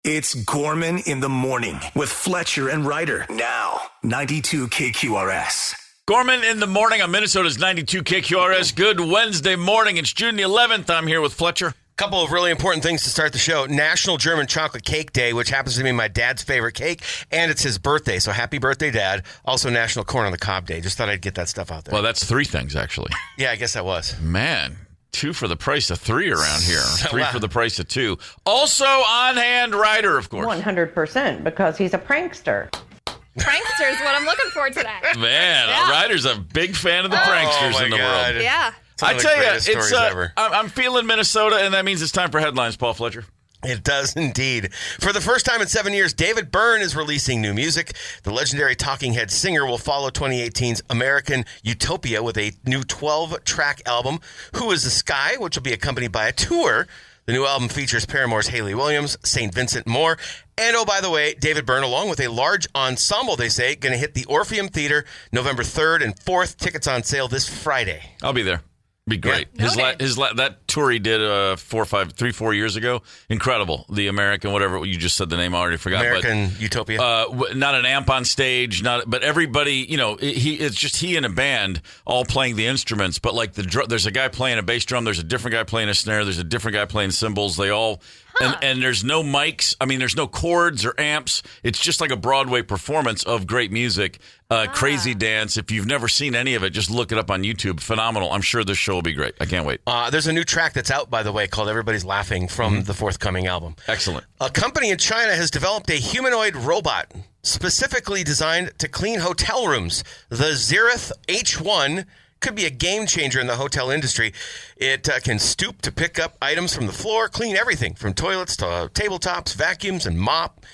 It's Gorman in the Morning with Fletcher and Ryder. Now, 92 KQRS. Gorman in the Morning on Minnesota's 92 KQRS. Good Wednesday morning. It's June the 11th. I'm here with Fletcher. Couple of really important things to start the show. National German Chocolate Cake Day, which happens to be my dad's favorite cake, and it's his birthday, so happy birthday, Dad. Also National Corn on the Cob Day. Just thought I'd get that stuff out there. Well, that's three things, actually. Yeah, I guess that was. Man, 2 for the price of 3 around here. 3 for the price of 2. Also on hand, Ryder, of course. 100%, because he's a prankster. Prankster is what I'm looking for today. Man, Ryder's a big fan of the pranksters in the world. Yeah. I tell you, it's I'm feeling Minnesota, and that means it's time for headlines, Paul Fletcher. It does indeed. For the first time in 7 years, David Byrne is releasing new music. The legendary Talking Head singer will follow 2018's American Utopia with a new 12-track album, Who is the Sky, which will be accompanied by a tour. The new album features Paramore's Hayley Williams, St. Vincent Moore, and, oh, by the way, David Byrne, along with a large ensemble, they say, going to hit the Orpheum Theater November 3rd and 4th. Tickets on sale this Friday. I'll be there. Be great. Yeah. That tour he did 4 years ago, incredible. The American, whatever you just said the name, I already forgot. American Utopia. Not an amp on stage, but everybody. It's just he and a band all playing the instruments. But like there's a guy playing a bass drum, there's a different guy playing a snare, there's a different guy playing cymbals. They all. And there's no mics. I mean, there's no chords or amps. It's just like a Broadway performance of great music. Crazy dance. If you've never seen any of it, just look it up on YouTube. Phenomenal. I'm sure this show will be great. I can't wait. There's a new track that's out, by the way, called Everybody's Laughing from the forthcoming album. Excellent. A company in China has developed a humanoid robot specifically designed to clean hotel rooms. The Zereth H1 could be a game changer in the hotel industry. It can stoop to pick up items from the floor, clean everything from toilets to tabletops, vacuums, and mop,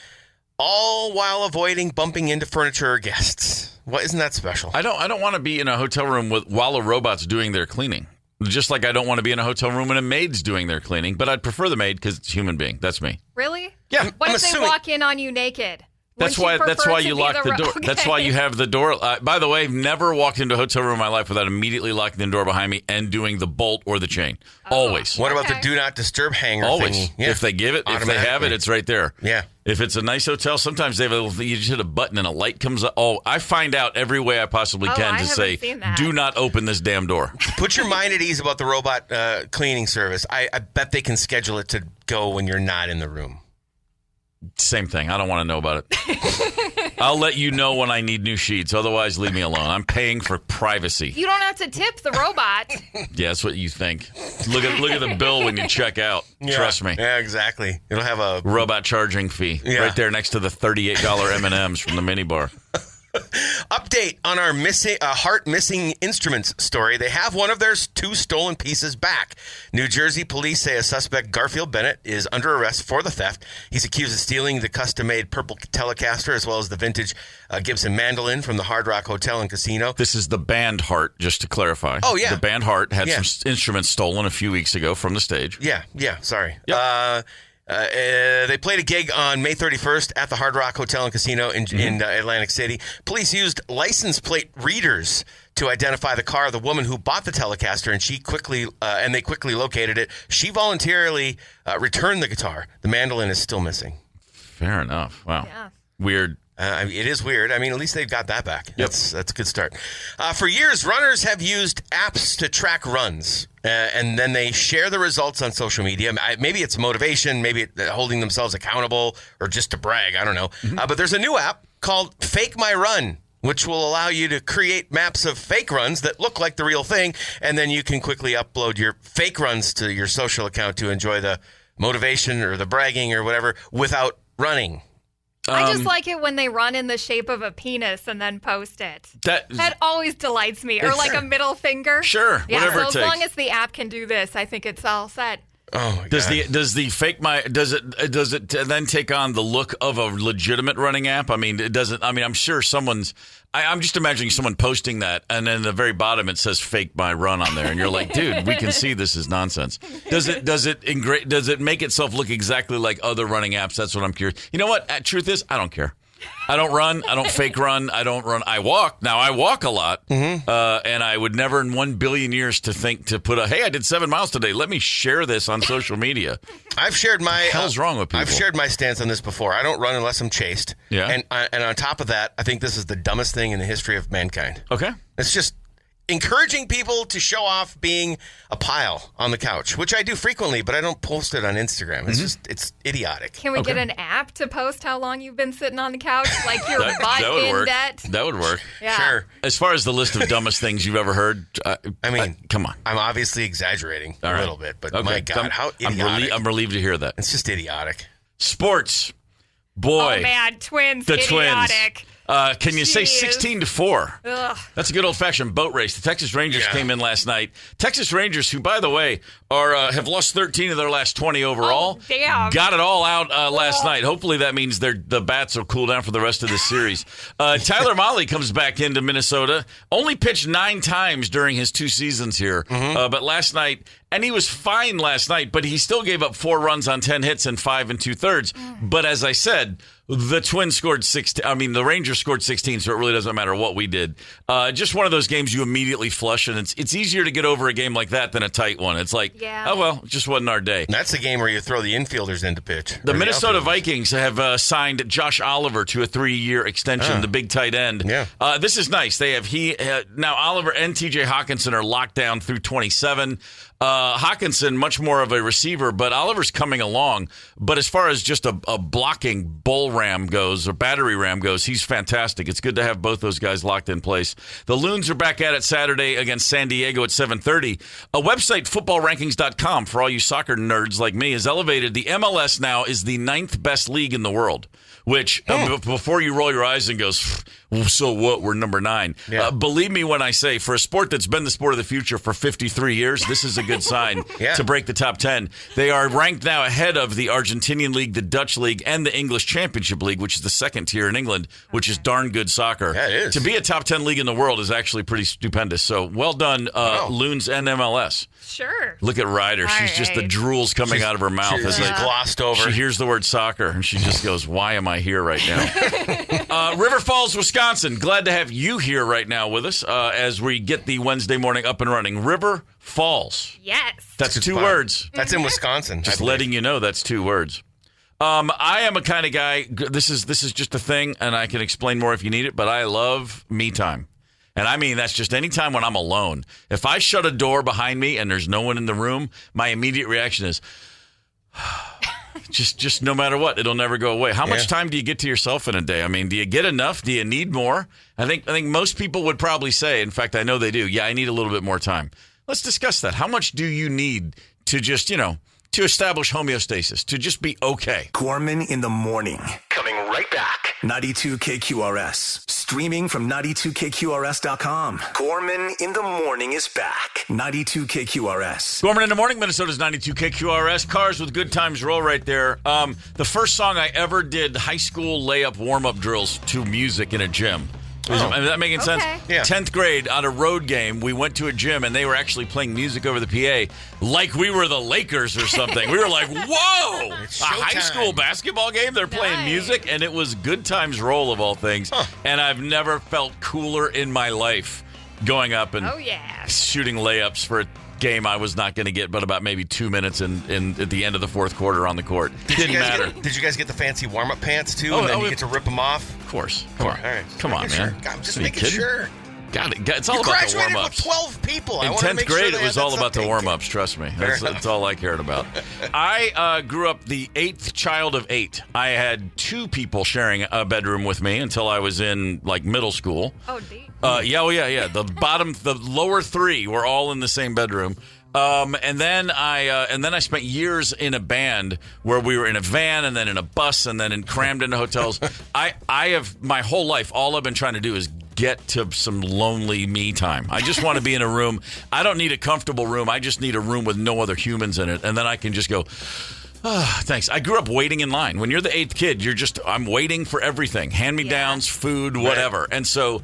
all while avoiding bumping into furniture or guests. Well, isn't that special? I don't want to be in a hotel room while a robot's doing their cleaning. Just like I don't want to be in a hotel room when a maid's doing their cleaning, but I'd prefer the maid because it's a human being. That's me. Really? Yeah. What if they walk in on you naked? That's why you lock the door. Okay. That's why you have the door. By the way, never walked into a hotel room in my life without immediately locking the door behind me and doing the bolt or the chain. Always. What about the do not disturb hanger Always. thingy? Yeah. If they have it, it's right there. Yeah. If it's a nice hotel, sometimes you just hit a button and a light comes up. Oh, I find out every way I possibly can to say, do not open this damn door. Put your mind at ease about the robot cleaning service. I bet they can schedule it to go when you're not in the room. Same thing. I don't want to know about it. I'll let you know when I need new sheets. Otherwise, leave me alone. I'm paying for privacy. You don't have to tip the robot. Yeah, that's what you think. Look at the bill when you check out. Yeah. Trust me. Yeah, exactly. It'll have a robot charging fee right there next to the $38 M&Ms from the minibar. Update on our heart missing instruments story. They have one of their 2 stolen pieces back. New Jersey police say a suspect, Garfield Bennett, is under arrest for the theft. He's accused of stealing the custom-made purple Telecaster as well as the vintage Gibson mandolin from the Hard Rock Hotel and Casino. This is the band Heart, just to clarify. Oh, yeah. The band Heart had some instruments stolen a few weeks ago from the stage. Yeah, sorry. Yep. They played a gig on May 31st at the Hard Rock Hotel and Casino in Atlantic City. Police used license plate readers to identify the car of the woman who bought the Telecaster, and they quickly located it. She voluntarily returned the guitar. The mandolin is still missing. Fair enough. Wow. Yeah. Weird. It is weird. I mean, at least they've got that back. Yep. That's a good start. For years, runners have used apps to track runs, and then they share the results on social media. Maybe it's motivation, maybe holding themselves accountable, or just to brag. I don't know. But there's a new app called Fake My Run, which will allow you to create maps of fake runs that look like the real thing, and then you can quickly upload your fake runs to your social account to enjoy the motivation or the bragging or whatever without running. I just like it when they run in the shape of a penis and then post it. That always delights me. Or like a middle finger. Sure, whatever it takes. So as long as the app can do this, I think it's all set. Oh my God. Does it then take on the look of a legitimate running app? I mean, it doesn't. I mean, I'm sure someone's. I'm just imagining someone posting that, and then at the very bottom it says "Fake my run" on there, and you're like, dude, we can see this is nonsense. Does it make itself look exactly like other running apps? That's what I'm curious. You know what? Truth is, I don't care. I don't run. I don't fake run. I don't run. I walk. Now, I walk a lot, and I would never in 1 billion years to think to put hey, I did 7 miles today. Let me share this on social media. I've shared my... What the hell's wrong with people? I've shared my stance on this before. I don't run unless I'm chased. Yeah. And on top of that, I think this is the dumbest thing in the history of mankind. Okay. It's just encouraging people to show off being a pile on the couch, which I do frequently, but I don't post it on Instagram. It's just, it's idiotic. Can we get an app to post how long you've been sitting on the couch? Like your butt that would in work. debt? That would work. Yeah. Sure. As far as the list of dumbest things you've ever heard, I mean, come on. I'm obviously exaggerating a little bit, but my God, how idiotic. I'm relieved to hear that. It's just idiotic. Sports. Boy. Oh, man. Twins. The idiotic. Twins. Can you say 16-4? Ugh. That's a good old-fashioned boat race. The Texas Rangers came in last night. Texas Rangers, who, by the way, have lost 13 of their last 20 overall. Oh, damn. Got it all out last night. Hopefully that means the bats will cool down for the rest of the series. Tyler Mahle comes back into Minnesota. Only pitched 9 times during his 2 seasons here. But last night, and he was fine last night, but he still gave up 4 runs on 10 hits and 5 2/3. But as I said, the Twins scored 16. I mean, the Rangers scored 16, so it really doesn't matter what we did. Just one of those games you immediately flush, and it's easier to get over a game like that than a tight one. It's like, oh, well, it just wasn't our day. And that's the game where you throw the infielders in to pitch. The Minnesota Vikings have signed Josh Oliver to a 3-year extension, the big tight end. Yeah. This is nice. They have now Oliver and TJ Hawkinson are locked down through 27. Hawkinson, much more of a receiver, but Oliver's coming along. But as far as just a blocking bull ram goes, or battery ram goes, he's fantastic. It's good to have both those guys locked in place. The Loons are back at it Saturday against San Diego at 7:30. A website, footballrankings.com, for all you soccer nerds like me, has elevated the MLS now is the 9th best league in the world. Which, before you roll your eyes and goes, so what, we're number 9. Yeah. Believe me when I say, for a sport that's been the sport of the future for 53 years, this is a good sign to break the top 10. They are ranked now ahead of the Argentinian League, the Dutch League, and the English Championship League, which is the second tier in England, which is darn good soccer. Yeah, it is. To be a top 10 league in the world is actually pretty stupendous. So well done, Loons and MLS. Sure. Look at Ryder. She's just the drool's coming out of her mouth. She's glossed over. She hears the word soccer, and she just goes, why am I here right now? River Falls, Wisconsin. Glad to have you here right now with us as we get the Wednesday morning up and running. River Falls. Yes. That's 2 words. That's in Wisconsin. Just letting you know that's 2 words. I am a kind of guy, this is just a thing, and I can explain more if you need it, but I love me time. And I mean, that's just any time when I'm alone. If I shut a door behind me and there's no one in the room, my immediate reaction is, just no matter what, it'll never go away. How much time do you get to yourself in a day? I mean, do you get enough? Do you need more? I think most people would probably say, in fact, I know they do, I need a little bit more time. Let's discuss that. How much do you need to just, to establish homeostasis, to just be okay? Gorman in the morning. Coming right back. 92 KQRS. Streaming from 92KQRS.com. Gorman in the morning is back. 92 KQRS. Gorman in the morning, Minnesota's 92 KQRS. Cars with good times roll right there. The first song I ever did high school layup warm-up drills to music in a gym. Is that making sense? Yeah. 10th grade on a road game, we went to a gym and they were actually playing music over the PA like we were the Lakers or something. We were like, whoa! It's a high showtime. school basketball game? They're playing music? And it was good times roll of all things. And I've never felt cooler in my life going up and shooting layups for a game I was not going to get but about maybe 2 minutes in at the end of the fourth quarter on the court. Didn't matter. Did you guys get the fancy warm-up pants, too? And then you get to rip them off? Of course. All right. Come on, man. I'm just Are you making kidding? sure. Got it. It's all You about the graduated warm-ups. with 12 people. In 10th grade, it was all about the warm-ups, trust me. That's all I cared about. I grew up the 8th child of 8. I had 2 people sharing a bedroom with me until I was in, middle school. Oh, deep. Yeah. The lower 3 were all in the same bedroom. And then I spent years in a band where we were in a van and then in a bus and then crammed into hotels. I have my whole life, all I've been trying to do is get to some lonely me time. I just want to be in a room. I don't need a comfortable room. I just need a room with no other humans in it. And then I can just go, thanks. I grew up waiting in line. When you're the 8th kid, I'm waiting for everything. Hand-me-downs, food, whatever. Right. And so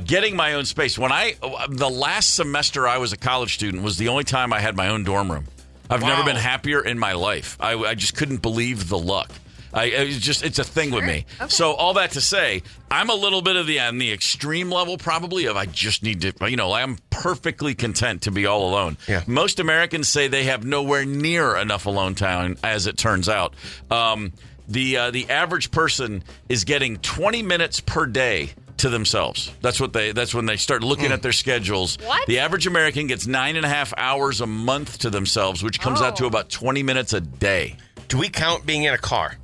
getting my own space. The last semester I was a college student was the only time I had my own dorm room. I've never been happier in my life. I just couldn't believe the luck. It's a thing with me. Okay. So all that to say, I'm a little bit on the extreme level probably of I just need to, I'm perfectly content to be all alone. Yeah. Most Americans say they have nowhere near enough alone time, as it turns out. The average person is getting 20 minutes per day to themselves. That's when they start looking at their schedules. What? The average American gets 9.5 hours a month to themselves, which comes out to about 20 minutes a day. Do we count being in a car?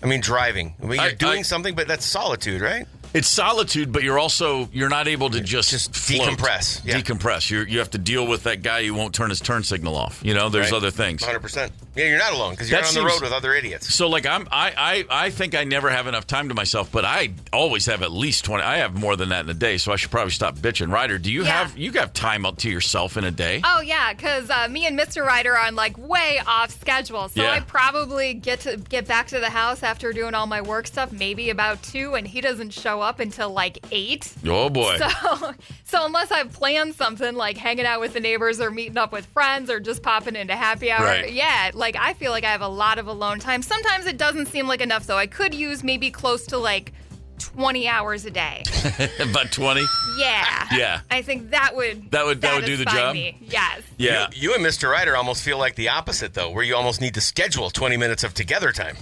I mean, driving. You're doing something, but that's solitude, right? It's solitude, but you're not able to just float. Decompress. Yeah. Decompress. You have to deal with that guy who won't turn his turn signal off. There's other things. 100%. Yeah, you're not alone because you're on the road with other idiots. So, I think I never have enough time to myself, but I always have at least 20. I have more than that in a day, so I should probably stop bitching. Ryder, do you have time up to yourself in a day? Oh, yeah, because me and Mr. Ryder are on, way off schedule. So Yeah. I probably get back to the house after doing all my work stuff, maybe about 2, and he doesn't show up until, 8. Oh, boy. So unless I've planned something, like hanging out with the neighbors or meeting up with friends or just popping into happy hour, Right. yeah, I feel like I have a lot of alone time. Sometimes it doesn't seem like enough, though. I could use maybe close to, 20 hours a day. About 20? Yeah. Yeah. I think that would do the job? me. Yes. Yeah. You and Mr. Ryder almost feel like the opposite, though, where you almost need to schedule 20 minutes of together time.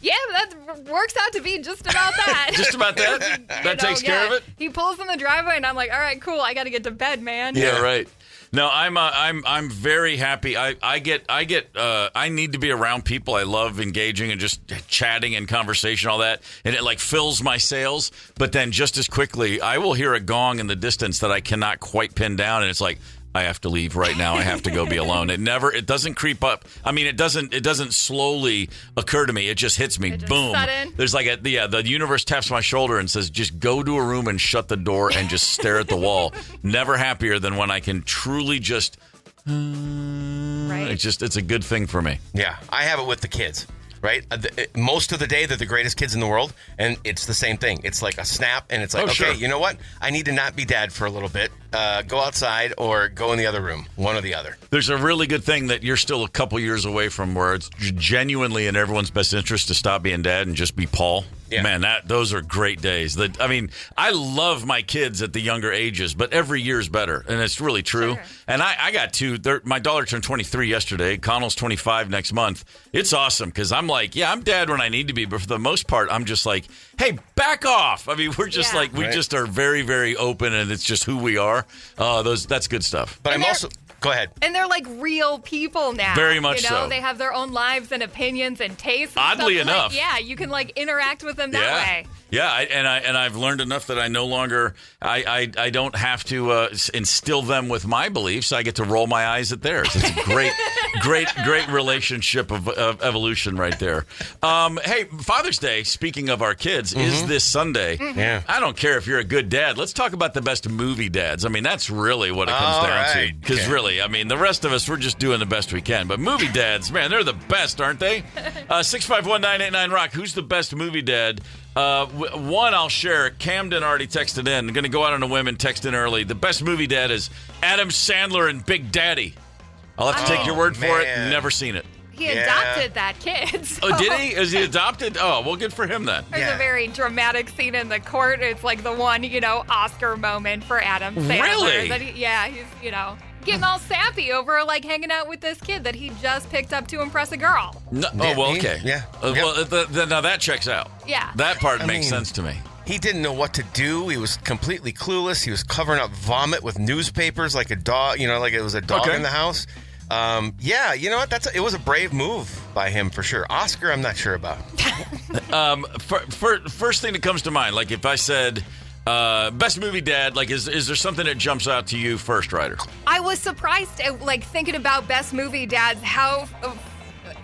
Yeah, that works out to be just about that. Just about that? That takes care of it? He pulls in the driveway, and I'm like, all right, cool. I got to get to bed, man. Yeah, right. No, I'm very happy. I need to be around people. I love engaging and just chatting and conversation, all that, and it fills my sails. But then just as quickly, I will hear a gong in the distance that I cannot quite pin down, and it's like, I have to leave right now. I have to go be alone. It doesn't creep up. I mean, it doesn't slowly occur to me. It just hits me. Boom. Sudden. There's the universe taps my shoulder and says, just go to a room and shut the door and just stare at the wall. Never happier than when I can truly just, Right. it's a good thing for me. Yeah, I have it with the kids. Right? Most of the day, they're the greatest kids in the world, and it's the same thing. It's like a snap, and it's like, okay, sure. You know what? I need to not be dad for a little bit. Go outside or go in the other room, one or the other. There's a really good thing that you're still a couple years away from where it's genuinely in everyone's best interest to stop being dad and just be Paul. Yeah. Man, those are great days. I love my kids at the younger ages, but every year's better, and it's really true. Sure. And I got two. My daughter turned 23 yesterday. Connell's 25 next month. It's awesome because I'm like, yeah, I'm dad when I need to be, but for the most part, I'm just like, hey, back off. I mean, we're just we just are very, very open, and it's just who we are. That's good stuff. But I'm also... Go ahead. And they're real people now. Very much so. They have their own lives and opinions and tastes. And Oddly stuff. enough. Yeah, you can interact with them that way. Yeah, and I've learned enough that I no longer I don't have to instill them with my beliefs. I get to roll my eyes at theirs. It's a great relationship of evolution right there. Hey, Father's Day, speaking of our kids, is this Sunday. Mm-hmm. Yeah. I don't care if you're a good dad. Let's talk about the best movie dads. I mean, that's really what it comes down to. Because really, I mean, the rest of us, we're just doing the best we can. But movie dads, man, they're the best, aren't they? 651-989-ROCK. Who's the best movie dad? One I'll share. Camden already texted in. I'm going to go out on a whim and text in early. The best movie dad is Adam Sandler and Big Daddy. I'll have to take your word for it. Never seen it. He adopted that kid. So. Oh, did he? Is he adopted? Oh, well, good for him then. There's a very dramatic scene in the court. It's the one, Oscar moment for Adam Sandler. Really? That he's, getting all sappy over hanging out with this kid that he just picked up to impress a girl. No, oh, well, okay. Yeah. Well, now that checks out. Yeah. That part makes sense to me. He didn't know what to do. He was completely clueless. He was covering up vomit with newspapers like a dog, like it was a dog in the house. You know what? It was a brave move by him for sure. Oscar, I'm not sure about. First thing that comes to mind, if I said best movie dad, is there something that jumps out to you first, Ryder? I was surprised, thinking about best movie dads, how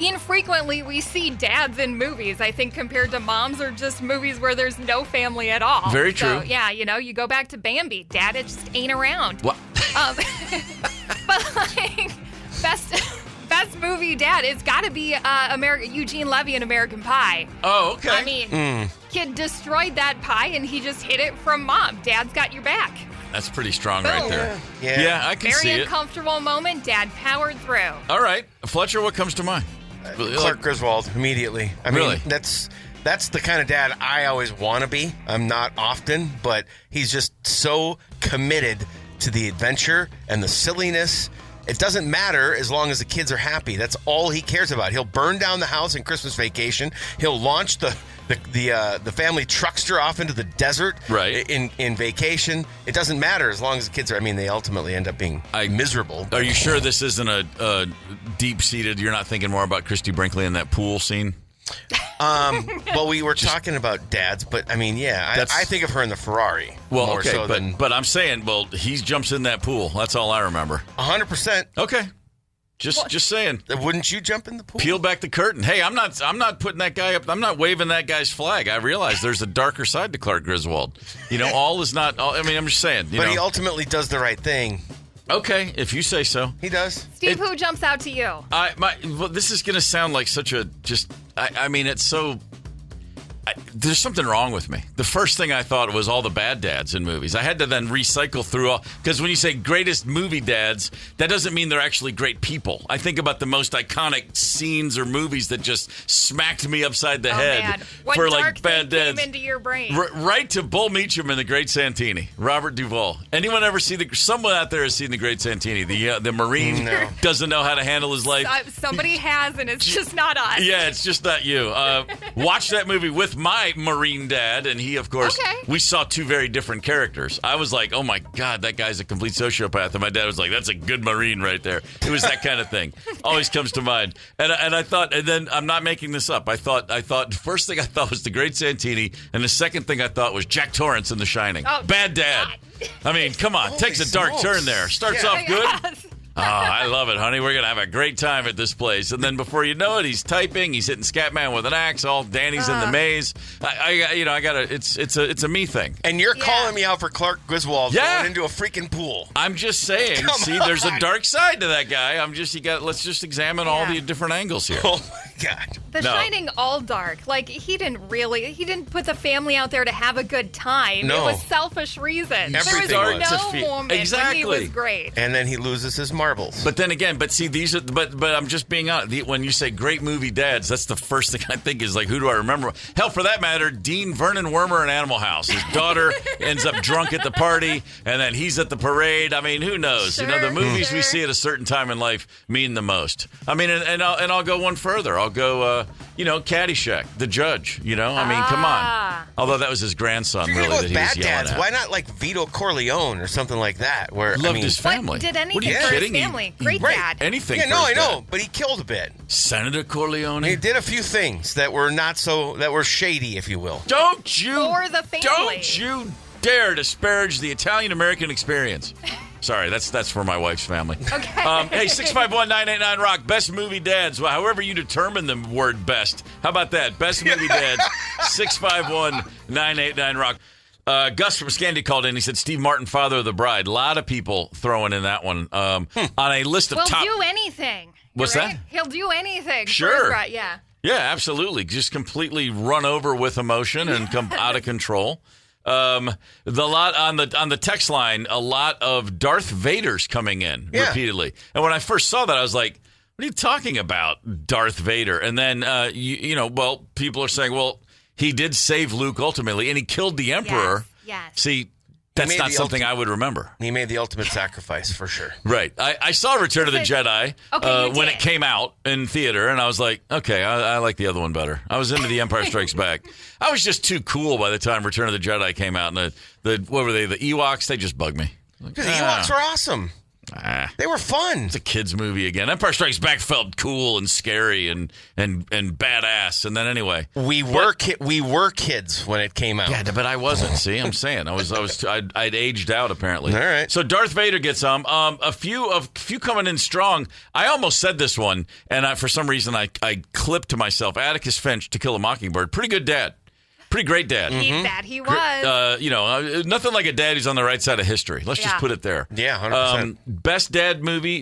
infrequently we see dads in movies. I think compared to moms or just movies where there's no family at all. Very true. So, yeah, you go back to Bambi. Dad just ain't around. What? But best movie dad, it's got to be Eugene Levy in American Pie. Oh, okay. I mean, kid destroyed that pie and he just hid it from mom. Dad's got your back. That's pretty strong right there. Yeah, I can see it. Very uncomfortable moment. Dad powered through. All right. Fletcher, what comes to mind? Clark Griswold immediately. I mean, Really? that's the kind of dad I always want to be. I'm not often, but he's just so committed to the adventure and the silliness. It doesn't matter as long as the kids are happy. That's all he cares about. He'll burn down the house in Christmas Vacation. He'll launch the family truckster off into the desert in Vacation. It doesn't matter as long as the kids are. I mean, they ultimately end up being miserable. Are you sure this isn't a deep-seated, you're not thinking more about Christy Brinkley in that pool scene? Well, we were talking about dads, but I mean, yeah, I think of her in the Ferrari. Well, more okay, so but I'm saying, well, he jumps in that pool. That's all I remember. 100%. Okay. Just saying. Wouldn't you jump in the pool? Peel back the curtain. Hey, I'm not putting that guy up. I'm not waving that guy's flag. I realize there's a darker side to Clark Griswold. All is not. I mean, I'm just saying. But he ultimately does the right thing. Okay, if you say so. He does. Steve, who jumps out to you? Well, this is going to sound like such a I mean, it's so. There's something wrong with me. The first thing I thought was all the bad dads in movies. I had to then recycle through all, because when you say greatest movie dads, that doesn't mean they're actually great people. I think about the most iconic scenes or movies that just smacked me upside the head man. What for dark like bad thing dads. came into your brain? Right to Bull Meacham and the Great Santini, Robert Duvall. Anyone ever see someone out there has seen the Great Santini? The Marine doesn't know how to handle his life. Somebody has, and it's just not us. Yeah, it's just not you. Watch that movie with my Marine dad, and he, of course, we saw two very different characters. I was like, oh my God, that guy's a complete sociopath. And my dad was like, that's a good Marine right there. It was that kind of thing. Always comes to mind. And I thought, and then I'm not making this up. I thought, the first thing I thought was the Great Santini, and the second thing I thought was Jack Torrance in The Shining. Oh, bad dad. God. I mean, come on, takes a dark turn there. Starts off good. Yes. Oh, I love it, honey. We're going to have a great time at this place. And then before you know it, he's typing. He's hitting Scatman with an axe. All Danny's in the maze. I got to, it's a me thing. And you're calling me out for Clark Griswold going into a freaking pool. I'm just saying, there's a dark side to that guy. Let's just examine all the different angles here. Oh, my God. The Shining, all dark. Like, he didn't put the family out there to have a good time. No. It was selfish reasons. Everything there was was. no moment when he was great. And then he loses his marbles. But then again, these are, but I'm just being honest. When you say great movie dads, that's the first thing I think is like, who do I remember? Hell, for that matter, Dean Vernon Wormer in Animal House. His daughter ends up drunk at the party, and then he's at the parade. I mean, who knows? Sure, the movies we see at a certain time in life mean the most. I mean, and I'll go one further. I'll go, Caddyshack, The Judge. I mean, come on. Although that was his grandson, You're really, gonna that go he with was bad yelling dads. at. Why not like Vito Corleone or something like that? Where Loved his family. What did anything What are you for kidding? his family? He Great dad. Anything. Yeah, for no, his I know, dad. but he killed a bit. Senator Corleone. He did a few things that were that were shady, if you will. Don't you For the family. Don't you dare disparage the Italian American experience. Sorry, that's for my wife's family. Okay. Hey, 651-989 Rock, best movie dads. Well, however you determine the word best. How about that? Best movie dads. 651-989 Rock. Gus from Scandy called in. He said, Steve Martin, Father of the Bride. A lot of people throwing in that one. On a list of We'll top. do anything. What's right? that? He'll do anything. Sure. Right, yeah. Yeah, absolutely. Just completely run over with emotion and come out of control. The lot on the text line, a lot of Darth Vader's coming in repeatedly. And when I first saw that, I was like, what are you talking about, Darth Vader? And then, people are saying, well, he did save Luke ultimately, and he killed the Emperor. Yes. See, that's not something I would remember. He made the ultimate sacrifice, for sure. Right. I saw Return of the Jedi when it came out in theater, and I was like, okay, I like the other one better. I was into The Empire Strikes Back. I was just too cool by the time Return of the Jedi came out, and what were they, the Ewoks? They just bugged me. Like, the Ewoks were awesome. They were fun. It's a kid's movie again. Empire Strikes Back felt cool and scary and badass. And then anyway, we were kids when it came out. Yeah, but I wasn't. See, I'm saying I'd aged out apparently. All right. So Darth Vader gets a few coming in strong. I almost said this one, and for some reason I clipped to myself. Atticus Finch, To Kill a Mockingbird. Pretty good dad. Pretty great dad. He was. Nothing like a dad who's on the right side of history. Let's just put it there. Yeah, 100%.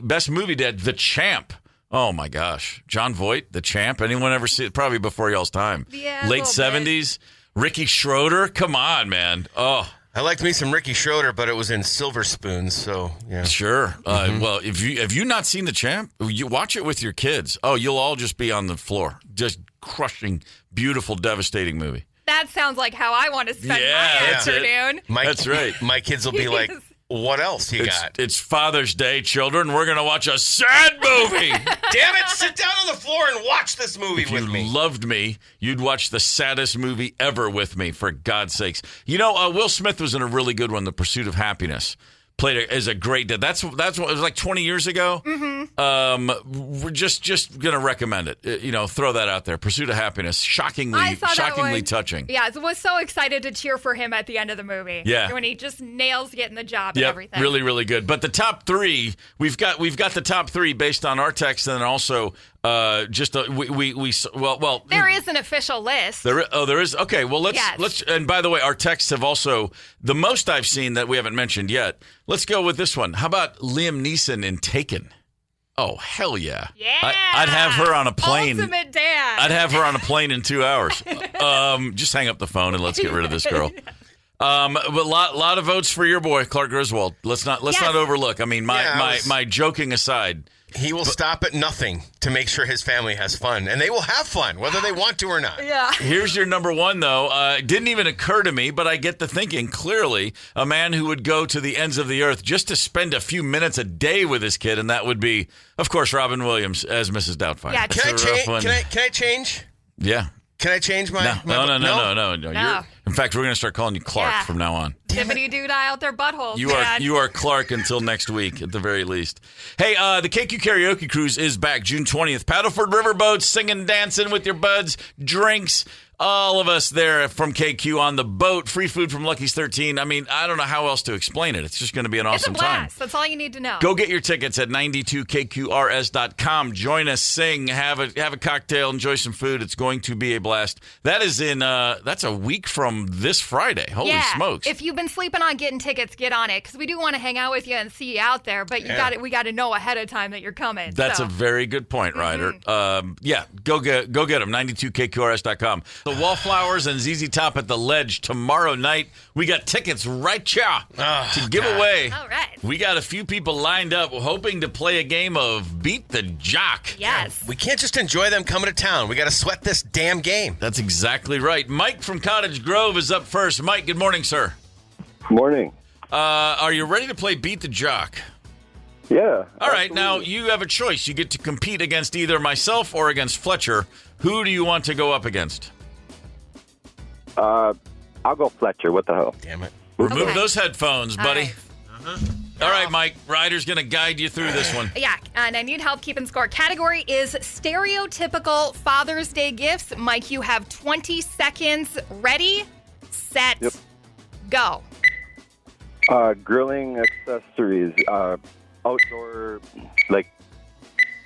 Best movie dad, The Champ. Oh, my gosh. John Voight, The Champ. Anyone ever see it? Probably before y'all's time. Yeah, Late 70s. Ricky Schroeder. Come on, man. Oh. I liked me some Ricky Schroeder, but it was in silver spoons, so yeah. Sure. Well, have you not seen The Champ? You watch it with your kids. Oh, you'll all just be on the floor, just crushing, beautiful, devastating movie. That sounds like how I want to spend my afternoon. That's right. My kids will be like, what else you got? It's Father's Day, children. We're going to watch a sad movie. Damn it, sit down on the floor and watch this movie with me. If you loved me, you'd watch the saddest movie ever with me, for God's sakes. You know, Will Smith was in a really good one, The Pursuit of Happiness. Played it as a great dad. That's what it was like 20 years ago. We're just gonna recommend it. Throw that out there. Pursuit of Happiness. Shockingly touching. Yeah, I was so excited to cheer for him at the end of the movie. Yeah, when he just nails getting the job and everything. Really, really good. But the top three, we've got the top three based on our text, and then also there is an official list. There is. Okay, well let's. And by the way, our texts have also the most I've seen that we haven't mentioned yet. Let's go with this one. How about Liam Neeson in Taken? Oh, hell yeah. Yeah. I'd have her on a plane. Ultimate dad. I'd have her on a plane in 2 hours. Just hang up the phone and let's get rid of this girl. But a lot of votes for your boy, Clark Griswold. Let's not overlook. I mean, my joking aside. He will stop at nothing to make sure his family has fun, and they will have fun, whether they want to or not. Yeah. Here's your number one, though. It didn't even occur to me, but I get the thinking. Clearly, a man who would go to the ends of the earth just to spend a few minutes a day with his kid, and that would be, of course, Robin Williams as Mrs. Doubtfire. Yeah. Can I change? Yeah. Can I change my... No. In fact, we're going to start calling you Clark from now on. Tiffany Doodah out their butthole. You are Clark until next week, at the very least. Hey, the KQ Karaoke Cruise is back June 20th. Paddleford Riverboat, singing, dancing with your buds, drinks. All of us there from KQ on the boat. Free food from Lucky's 13. I mean, I don't know how else to explain it. It's just going to be an awesome time. That's all you need to know. Go get your tickets at 92kqrs.com. Join us, sing, have a cocktail, enjoy some food. It's going to be a blast. That is that's a week from this Friday. Holy smokes. If you've been sleeping on getting tickets, get on it, because we do want to hang out with you and see you out there, but we got to know ahead of time that you're coming. That's a very good point, Ryder. Go get them, 92kqrs.com. The Wallflowers and ZZ Top at the Ledge tomorrow night. We got tickets right to give away. All right. We got a few people lined up hoping to play a game of Beat the Jock. Yes. We can't just enjoy them coming to town. We got to sweat this damn game. That's exactly right. Mike from Cottage Grove is up first. Mike, good morning, sir. Morning. Are you ready to play Beat the Jock? Yeah. All right. Now, you have a choice. You get to compete against either myself or against Fletcher. Who do you want to go up against? I'll go Fletcher. What the hell? Damn it. Remove those headphones, buddy. All All right, Mike. Ryder's going to guide you through this one. Yeah, and I need help keeping score. Category is stereotypical Father's Day gifts. Mike, you have 20 seconds. Ready, set, go. Grilling accessories, outdoor, like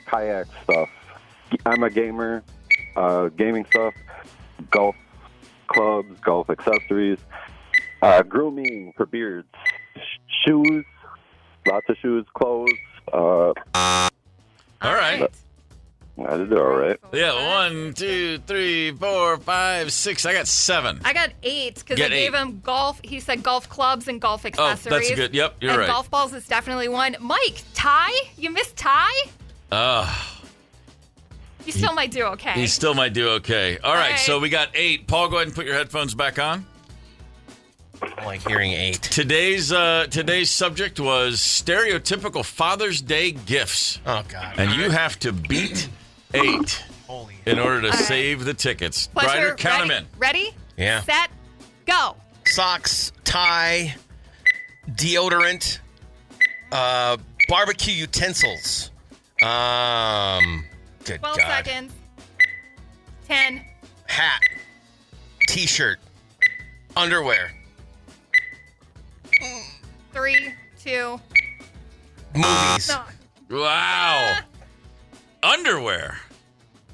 kayak stuff. I'm a gamer, gaming stuff, golf clubs, golf accessories, grooming for beards, shoes, lots of shoes, clothes. All right. I did all right. Yeah, 1, 2, 3, 4, 5, 6. I got 7. I got 8 because I gave him golf. He said golf clubs and golf accessories. Oh, that's good. Yep, you're right. Golf balls is definitely one. Mike, tie? You missed tie? You still might do okay. He still might do okay. All right, so we got 8. Paul, go ahead and put your headphones back on. I like hearing 8. Today's subject was stereotypical Father's Day gifts. Oh, God. And you have to beat 8 in order to save the tickets. Ryder, count them in. Ready? Yeah. Set, go. Socks, tie, deodorant, barbecue utensils. Good 12 God. seconds. 10. Hat, t-shirt, underwear. 3, 2. Movies. No. Wow. Underwear.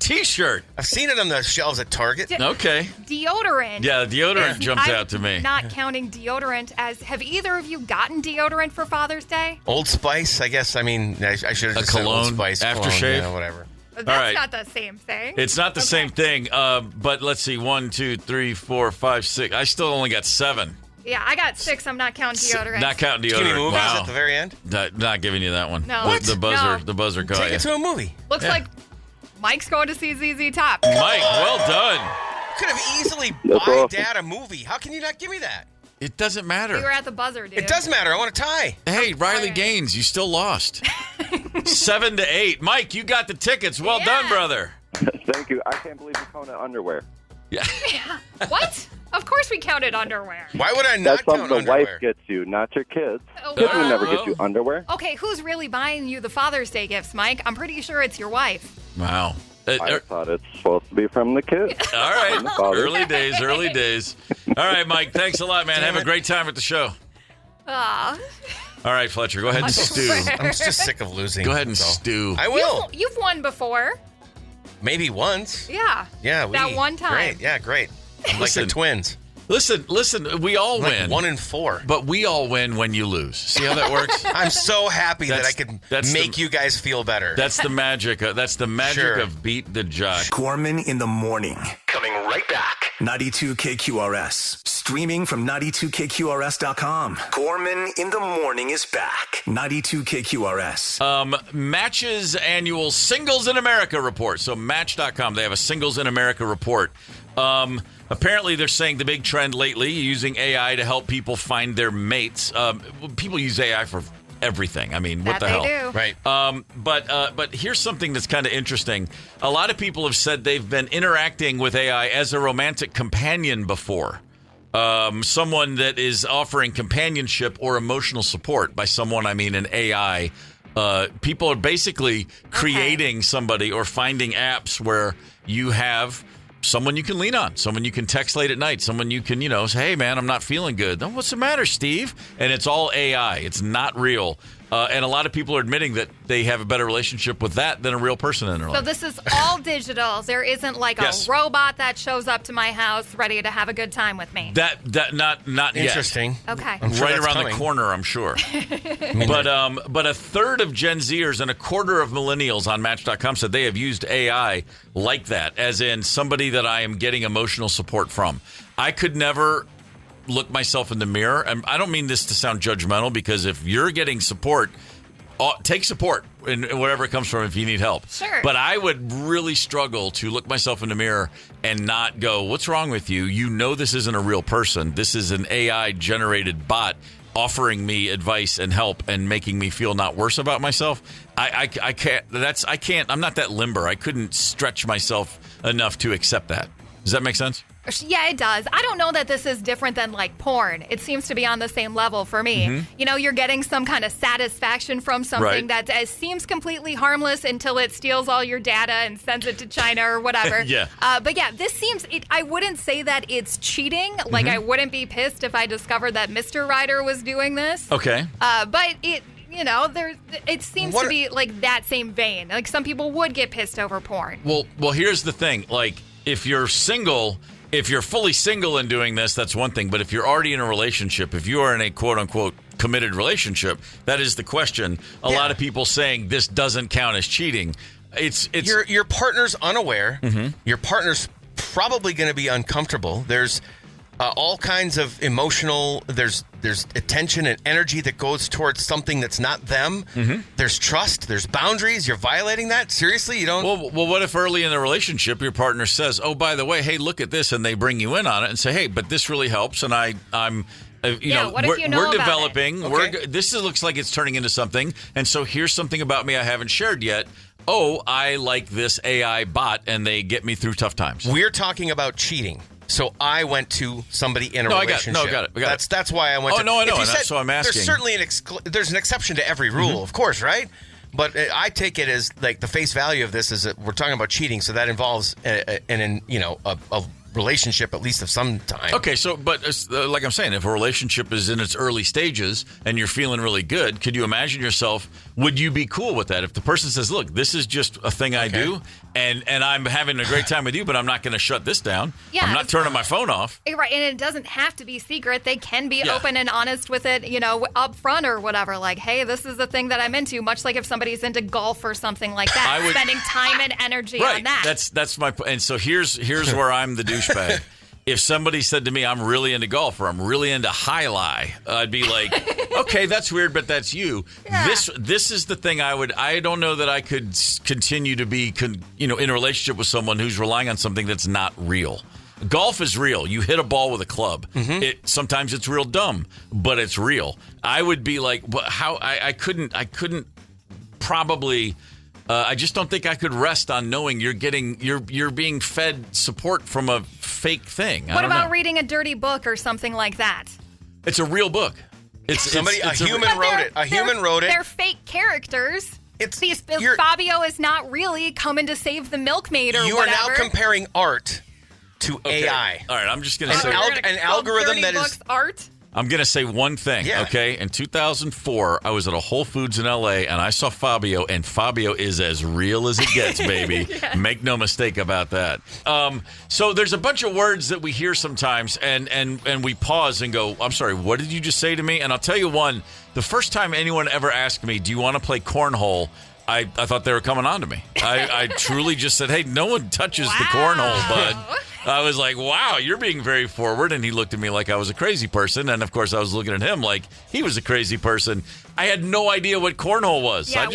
T-shirt. I've seen it on the shelves at Target. Okay. Deodorant. Yeah, deodorant jumped out to me. Not counting deodorant as. Have either of you gotten deodorant for Father's Day? Old Spice, I guess. I mean, I should have just said cologne, Old Spice. aftershave? Cologne, whatever. That's right. not the same thing. It's not the same thing, but let's see. 1, 2, 3, 4, 5, 6. I still only got 7. Yeah, I got 6. I'm not counting deodorant. Not counting deodorant. Give me movies Wow. at the very end. Not giving you that one. No. The, What? the buzzer. No. The buzzer caught Take you. it to a movie. Looks like Mike's going to see ZZ Top. Mike, well done. Could have easily That's buy awesome. Dad a movie. How can you not give me that? It doesn't matter. You were at the buzzer, dude. It does matter. I want a tie. Hey, Riley Okay. Gaines, you still lost. 7-8. Mike, you got the tickets. Well Yeah. done, brother. Thank you. I can't believe you counted underwear. Yeah. What? Of course we counted underwear. Why would I That's not something count the underwear? wife gets you, not your kids. Oh, Kids would wow. never get you underwear. Okay, who's really buying you the Father's Day gifts, Mike? I'm pretty sure it's your wife. Wow. I thought it's supposed to be from the kids. All right. Father. Early days. All right, Mike. Thanks a lot, man. Have a great time at the show. Ah. All right, Fletcher. Go ahead and stew. I'm just sick of losing. Go ahead and so. stew. I will. You've won before. Maybe once. Yeah. Yeah, That one time. Great. Yeah, great. I'm like Listen. the twins. Listen. We all I'm like win. 1 in 4. But we all win when you lose. See how that works? I'm so happy that I That's- could that's make the- you guys feel better. That's the magic. That's the magic Sure. of Beat the Jock. Gorman in the morning. Coming right back. 92 KQRS. Streaming from 92KQRS.com. Gorman in the morning is back. 92 KQRS. Match's annual Singles in America report. So Match.com, they have a Singles in America report. Apparently, they're saying the big trend lately, using AI to help people find their mates. People use AI for everything. I mean, what That the they hell? do. right. But here's something that's kind of interesting. A lot of people have said they've been interacting with AI as a romantic companion before. Someone that is offering companionship or emotional support. By someone, I mean an AI. People are basically creating somebody or finding apps where you have someone you can lean on, someone you can text late at night, someone you can, say, hey, man, I'm not feeling good. Oh, what's the matter, Steve? And it's all AI. It's not real. And a lot of people are admitting that they have a better relationship with that than a real person in their So life. this is all digital. There isn't like Yes. a robot that shows up to my house ready to have a good time with me. That not yet. Interesting. Okay. I'm sure Right that's around coming. the corner, I'm sure. But a third of Gen Zers and a quarter of millennials on Match.com said they have used AI like that, as in somebody that I am getting emotional support from. I could never look myself in the mirror, and I don't mean this to sound judgmental, because if you're getting support, take support in whatever it comes from if you need help. Sure. But I would really struggle to look myself in the mirror and not go, what's wrong with you? You know this isn't a real person. This is an AI-generated bot offering me advice and help and making me feel not worse about myself. I can't. I'm not that limber. I couldn't stretch myself enough to accept that. Does that make sense? Yeah, it does. I don't know that this is different than like porn. It seems to be on the same level for me. You're getting some kind of satisfaction from something Right. that seems completely harmless until it steals all your data and sends it to China or whatever. Yeah. But yeah, this seems, I wouldn't say that it's cheating. Like I wouldn't be pissed if I discovered that Mr. Ryder was doing this. Okay. But it seems to be like that same vein. Like some people would get pissed over porn. Well, here's the thing. Like, if you're single, if you're fully single and doing this, that's one thing. But if you're already in a relationship, if you are in a quote-unquote committed relationship, that is the question. A lot of people saying this doesn't count as cheating. It's Your partner's unaware. Your partner's probably going to be uncomfortable. There's all kinds of emotional. There's attention and energy that goes towards something that's not them. There's trust. There's boundaries. You're violating that. Seriously, you don't. Well, what if early in the relationship your partner says, "Oh, by the way, hey, look at this," and they bring you in on it and say, "Hey, but this really helps," and I'm. What if you know we're about developing. it? This looks like it's turning into something, and so here's something about me I haven't shared yet. Oh, I like this AI bot, and they get me through tough times. We're talking about cheating. So I went to somebody in a relationship. got it. That's why I went. Oh, no, I know, If you and that's why I'm asking. There's certainly there's an exception to every rule, of course, right? But I take it as like the face value of this is that we're talking about cheating, so that involves a relationship at least of some time. Okay, so but like I'm saying, if a relationship is in its early stages and you're feeling really good, could you imagine yourself? Would you be cool with that if the person says, "Look, this is just a thing I do, and I'm having a great time with you, but I'm not going to shut this down. Yeah, I'm not turning my phone off." Right, and it doesn't have to be secret. They can be Yeah. open and honest with it, up front or whatever. Like, hey, this is the thing that I'm into. Much like if somebody's into golf or something like that, spending time and energy on that. That's my and so here's where I'm the douchebag. if somebody said to me, I'm really into golf or I'm really into high-lie, I'd be like, okay, that's weird, but that's you. Yeah. This is the thing I don't know that I could continue to be, in a relationship with someone who's relying on something that's not real. Golf is real. You hit a ball with a club. Sometimes it's real dumb, but it's real. I would be like, how? I couldn't probably. I just don't think I could rest on knowing you're being fed support from a fake thing. What about reading a dirty book or something like that? It's a real book. A human wrote it. A human wrote it. They're fake characters. Fabio is not really coming to save the milkmaid or whatever. You are now comparing art to AI. All right, I'm just going to say an algorithm that is art. I'm going to say one thing, okay? In 2004, I was at a Whole Foods in L.A., and I saw Fabio, and Fabio is as real as it gets, baby. Make no mistake about that. So there's a bunch of words that we hear sometimes, and we pause and go, I'm sorry, what did you just say to me? And I'll tell you one, the first time anyone ever asked me, do you want to play cornhole, I thought they were coming on to me. I truly just said, hey, no one touches the cornhole, bud. I was like, wow, you're being very forward. And he looked at me like I was a crazy person. And, of course, I was looking at him like he was a crazy person. I had no idea what cornhole was. Yeah.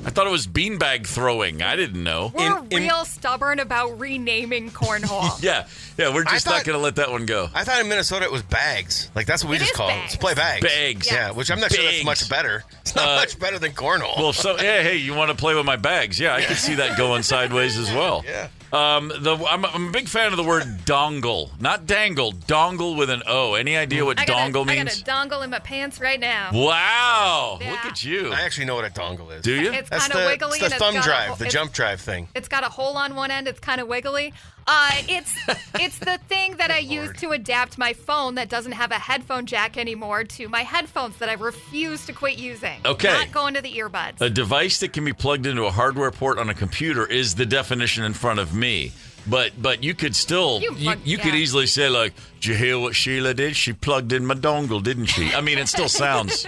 I thought it was beanbag throwing. I didn't know. We're real stubborn about renaming cornhole. Yeah, we're just not going to let that one go. I thought in Minnesota it was bags. Like, that's what we just call it. Let's play bags. Bags. Yeah, which I'm not sure that's much better. It's not much better than cornhole. Well, hey, you want to play with my bags? Yeah, I can see that going sideways as well. Yeah. I'm a big fan of the word dongle. Not dangle, dongle with an O. Any idea what dongle means? I got a dongle in my pants right now. Wow. Yeah. Look at you. I actually know what a dongle is. Do you? It's kind of wiggly. It's the thumb drive, the jump drive thing. It's got a hole on one end. It's kind of wiggly. It's the thing that I use to adapt my phone that doesn't have a headphone jack anymore to my headphones that I refuse to quit using. Okay. Not going to the earbuds. A device that can be plugged into a hardware port on a computer is the definition in front of me. But you could still, you could easily say, like, did you hear what Sheila did? She plugged in my dongle, didn't she? I mean, it still sounds,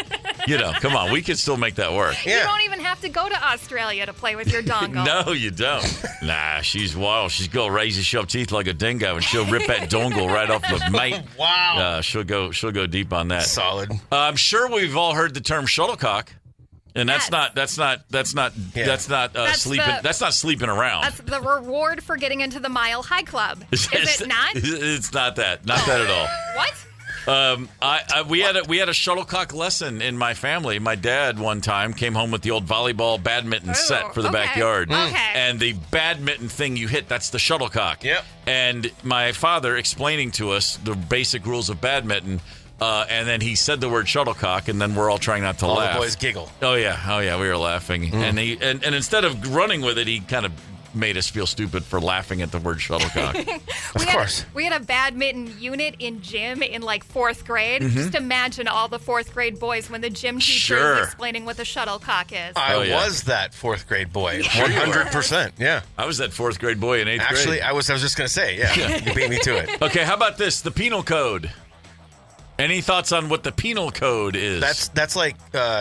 come on, we could still make that work. Yeah. You don't even have to go to Australia to play with your dongle. No, you don't. Nah, she's wild. She's going to raise her sharp teeth like a dingo, and she'll rip that dongle right off the mate. Wow. She'll go deep on that. Solid. I'm sure we've all heard the term shuttlecock. And that's not sleeping. That's not sleeping around. That's the reward for getting into the Mile High Club. Is it not? It's not that. Not that at all. What? We had a shuttlecock lesson in my family. My dad one time came home with the old volleyball badminton set for the backyard. Okay. And the badminton thing you hit, that's the shuttlecock. Yep. And my father explaining to us the basic rules of badminton. And then he said the word shuttlecock, and then we're all trying not to laugh. All the boys giggle. Oh yeah, we were laughing. And and instead of running with it, he kind of made us feel stupid for laughing at the word shuttlecock. Of course. We had a badminton unit in gym in like 4th grade. Just imagine all the 4th grade boys when the gym teacher is explaining what the shuttlecock is. I was that 4th grade boy. 100%. Yeah. I was that 4th grade boy in 8th grade. Actually, I was just going to say, you beat me to it. Okay, how about this? The penal code. Any thoughts on what the penal code is? That's like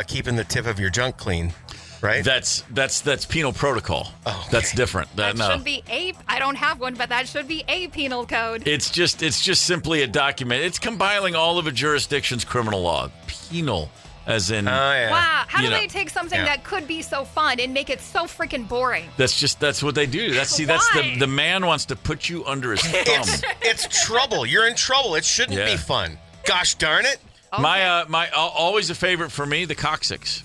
keeping the tip of your junk clean, right? That's penal protocol. Oh, okay. That's different. That should be I don't have one, but that should be a penal code. It's just simply a document. It's compiling all of a jurisdiction's criminal law. Penal, as in. Wow. How do they take something that could be so fun and make it so freaking boring? That's what they do. That's the man wants to put you under his thumb. It's trouble. You're in trouble. It shouldn't be fun. Gosh darn it. Okay. My always a favorite for me, the coccyx.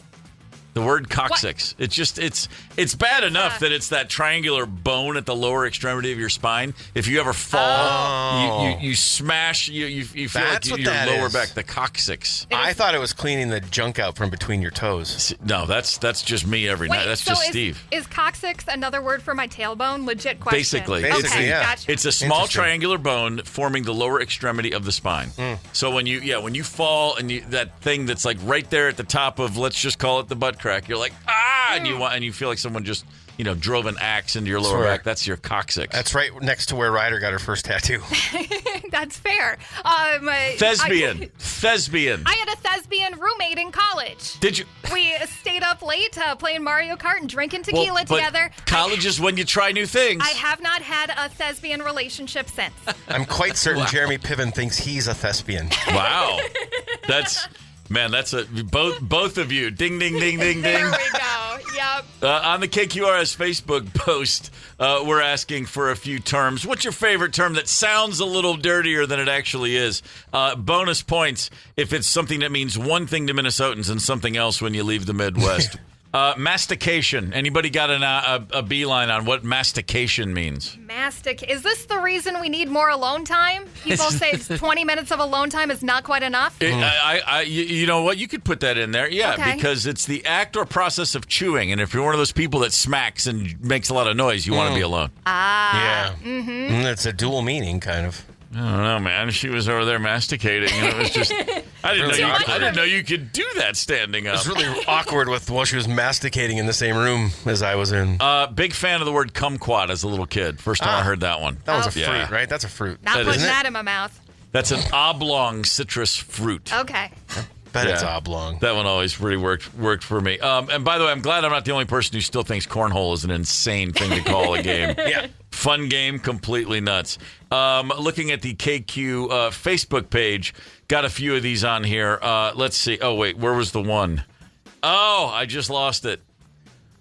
The word coccyx. What? It's bad enough that it's that triangular bone at the lower extremity of your spine. If you ever fall, you smash, you feel that's like your lower back, the coccyx. I thought it was cleaning the junk out from between your toes. No, that's just me every night. That's just Steve. Is coccyx another word for my tailbone? Legit question. Basically, yeah. Gotcha. It's a small triangular bone forming the lower extremity of the spine. So when you fall and that thing that's like right there at the top of, let's just call it the butt crack, you're like, and you feel like someone just drove an axe into your lower back, that's your coccyx. That's right next to where Ryder got her first tattoo. That's fair. Thespian. I had a thespian roommate in college. Did you? We stayed up late playing Mario Kart and drinking tequila together. College is when you try new things. I have not had a thespian relationship since. I'm quite certain Jeremy Piven thinks he's a thespian. Wow. That's both of you. Ding, ding, ding, ding, ding. There we go. Yep. On the KQRS Facebook post, we're asking for a few terms. What's your favorite term that sounds a little dirtier than it actually is? Bonus points if it's something that means one thing to Minnesotans and something else when you leave the Midwest. Mastication. Anybody got a beeline on what mastication means? Is this the reason we need more alone time? People say 20 minutes of alone time is not quite enough. You know what? You could put that in there. Yeah, okay. Because it's the act or process of chewing. And if you're one of those people that smacks and makes a lot of noise, you want to be alone. Yeah. Mm-hmm. It's a dual meaning, kind of. I don't know, man. She was over there masticating, and it was just... I didn't know you could do that standing up. It was really awkward while she was masticating in the same room as I was in. Big fan of the word kumquat as a little kid. First time I heard that one. That was a fruit, right? That's a fruit. Not putting that in my mouth. That's an oblong citrus fruit. Okay. Bet it's oblong. That one always really worked for me. And by the way, I'm glad I'm not the only person who still thinks cornhole is an insane thing to call a game. Yeah. Fun game, completely nuts. Looking at the KQ Facebook page, got a few of these on here. Let's see. Oh, wait, where was the one? Oh, I just lost it.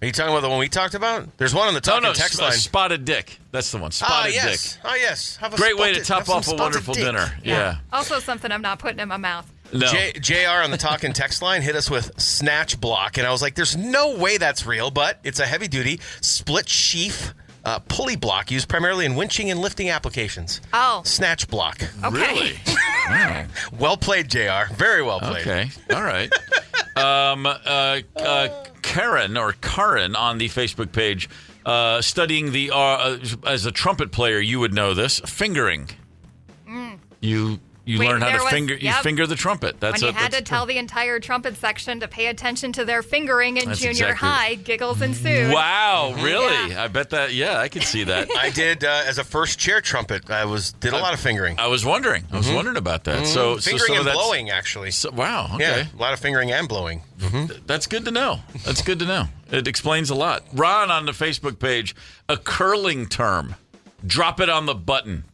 Are you talking about the one we talked about? There's one on the talking text line. Spotted dick. That's the one. Spotted dick. Oh, yes. Have a great way to top off a wonderful dinner. Yeah. Also something I'm not putting in my mouth. No. JR on the talking text line hit us with snatch block, and I was like, there's no way that's real, but it's a heavy-duty split sheaf pulley block used primarily in winching and lifting applications. Oh. Snatch block. Okay. Really? Wow. Well played, JR. Very well played. Okay. All right. Karen on the Facebook page, studying the as a trumpet player, you would know this, fingering. You learn how to finger. You finger the trumpet. That's when you had to tell the entire trumpet section to pay attention to their fingering in junior high. Giggles ensued. Wow, really? Yeah. I bet that. Yeah, I could see that. I did as a first chair trumpet. I did a lot of fingering. I was wondering. I was wondering about that. So fingering and blowing, actually. Wow. Okay. Yeah, a lot of fingering and blowing. That's good to know. That's good to know. It explains a lot. Ron on the Facebook page, a curling term. Drop it on the button.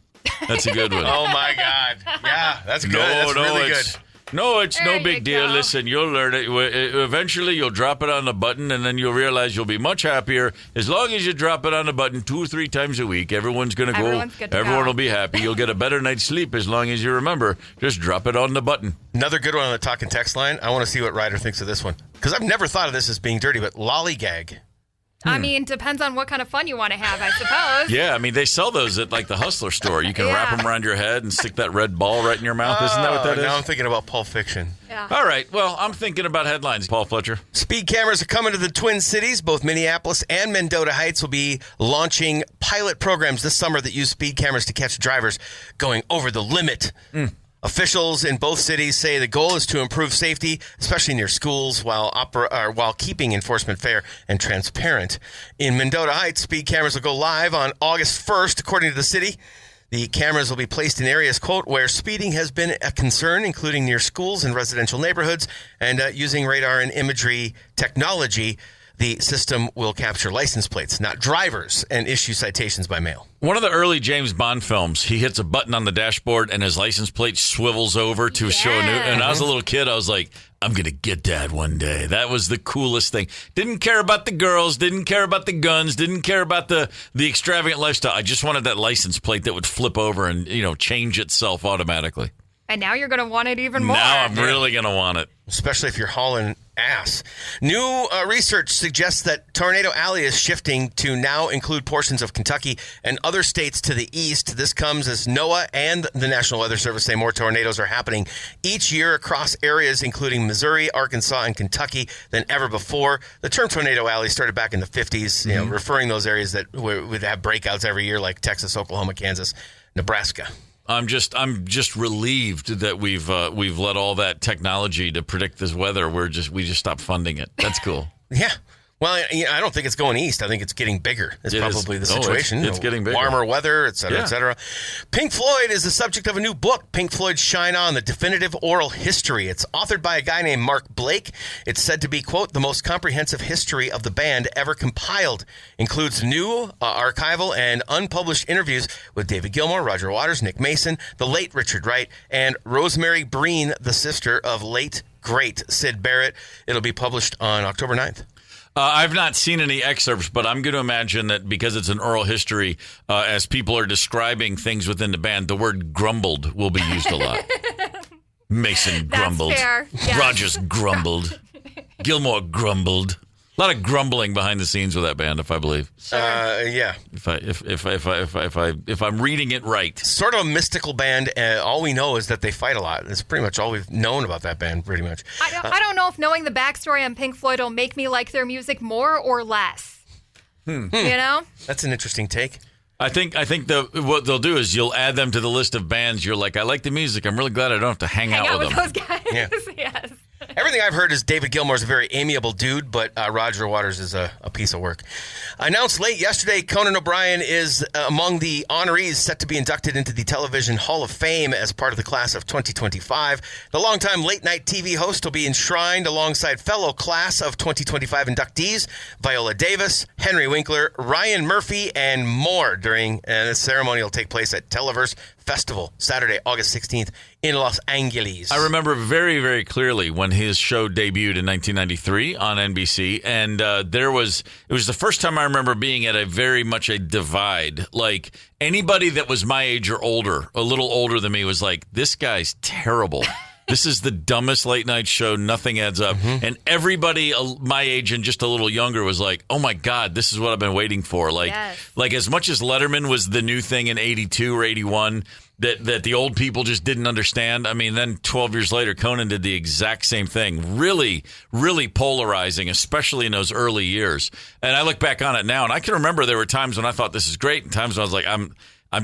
That's a good one. Oh, my God. Yeah, that's good. That's really good. No, it's no big deal. Listen, you'll learn it. Eventually, you'll drop it on the button, and then you'll realize you'll be much happier. As long as you drop it on the button 2 or 3 times a week, everyone's going to go. Everyone will be happy. You'll get a better night's sleep as long as you remember. Just drop it on the button. Another good one on the talking text line. I want to see what Ryder thinks of this one. Because I've never thought of this as being dirty, but lollygag. I mean, depends on what kind of fun you want to have, I suppose. Yeah, I mean, they sell those at like the Hustler store. You can wrap them around your head and stick that red ball right in your mouth. Isn't that what that is? Now I'm thinking about Pulp Fiction. Yeah. All right. Well, I'm thinking about headlines, Paul Fletcher. Speed cameras are coming to the Twin Cities. Both Minneapolis and Mendota Heights will be launching pilot programs this summer that use speed cameras to catch drivers going over the limit. Officials in both cities say the goal is to improve safety, especially near schools, while keeping enforcement fair and transparent. In Mendota Heights, speed cameras will go live on August 1st, according to the city. The cameras will be placed in areas, quote, where speeding has been a concern, including near schools and residential neighborhoods, and using radar and imagery technology. The system will capture license plates, not drivers, and issue citations by mail. One of the early James Bond films, he hits a button on the dashboard and his license plate swivels over to show a new. And I was a little kid. I was like, I'm going to get that one day. That was the coolest thing. Didn't care about the girls, didn't care about the guns, didn't care about the extravagant lifestyle. I just wanted that license plate that would flip over and, change itself automatically. And now you're going to want it even more. Now I'm really going to want it. Especially if you're hauling ass. New research suggests that Tornado Alley is shifting to now include portions of Kentucky and other states to the east. This comes as NOAA and the National Weather Service say more tornadoes are happening each year across areas including Missouri, Arkansas, and Kentucky than ever before. The term Tornado Alley started back in the 50s, referring those areas that would have breakouts every year like Texas, Oklahoma, Kansas, Nebraska. I'm just relieved that we've let all that technology to predict this weather. We just stopped funding it. That's cool. Yeah. Well, I don't think it's going east. I think it's getting bigger. It's probably the situation. It's getting bigger. Warmer weather, et cetera, et cetera. Pink Floyd is the subject of a new book, Pink Floyd's Shine On, The Definitive Oral History. It's authored by a guy named Mark Blake. It's said to be, quote, the most comprehensive history of the band ever compiled. Includes new archival and unpublished interviews with David Gilmour, Roger Waters, Nick Mason, the late Richard Wright, and Rosemary Breen, the sister of late, great Syd Barrett. It'll be published on October 9th. I've not seen any excerpts, but I'm going to imagine that because it's an oral history, as people are describing things within the band, the word grumbled will be used a lot. Mason grumbled. That's fair. Yes. Rogers grumbled. Gilmour grumbled. A lot of grumbling behind the scenes with that band, if I believe. Yeah. If I'm reading it right. Sort of a mystical band. All we know is that they fight a lot. That's pretty much all we've known about that band, pretty much. I don't know if knowing the backstory on Pink Floyd will make me like their music more or less. You know? That's an interesting take. I think what they'll do is you'll add them to the list of bands. You're like, I like the music. I'm really glad I don't have to hang out with them. Those guys. Yeah. Yes. Everything I've heard is David Gilmour's a very amiable dude, but Roger Waters is a piece of work. Announced late yesterday, Conan O'Brien is among the honorees set to be inducted into the Television Hall of Fame as part of the class of 2025. The longtime late-night TV host will be enshrined alongside fellow class of 2025 inductees, Viola Davis, Henry Winkler, Ryan Murphy, and more during the ceremony will take place at Televerse Festival, Saturday, August 16th in Los Angeles. I remember very, very clearly when his show debuted in 1993 on NBC, and it was the first time I remember being at a very much a divide. Like, anybody that was my age or older, a little older than me, was like, this guy's terrible. This is the dumbest late night show. Nothing adds up. Mm-hmm. And everybody my age and just a little younger was like, oh my God, this is what I've been waiting for. Like, yes. Like as much as Letterman was the new thing in 82 or 81 that the old people just didn't understand. I mean, then 12 years later, Conan did the exact same thing. Really, really polarizing, especially in those early years. And I look back on it now, and I can remember there were times when I thought this is great and times when I was like, I'm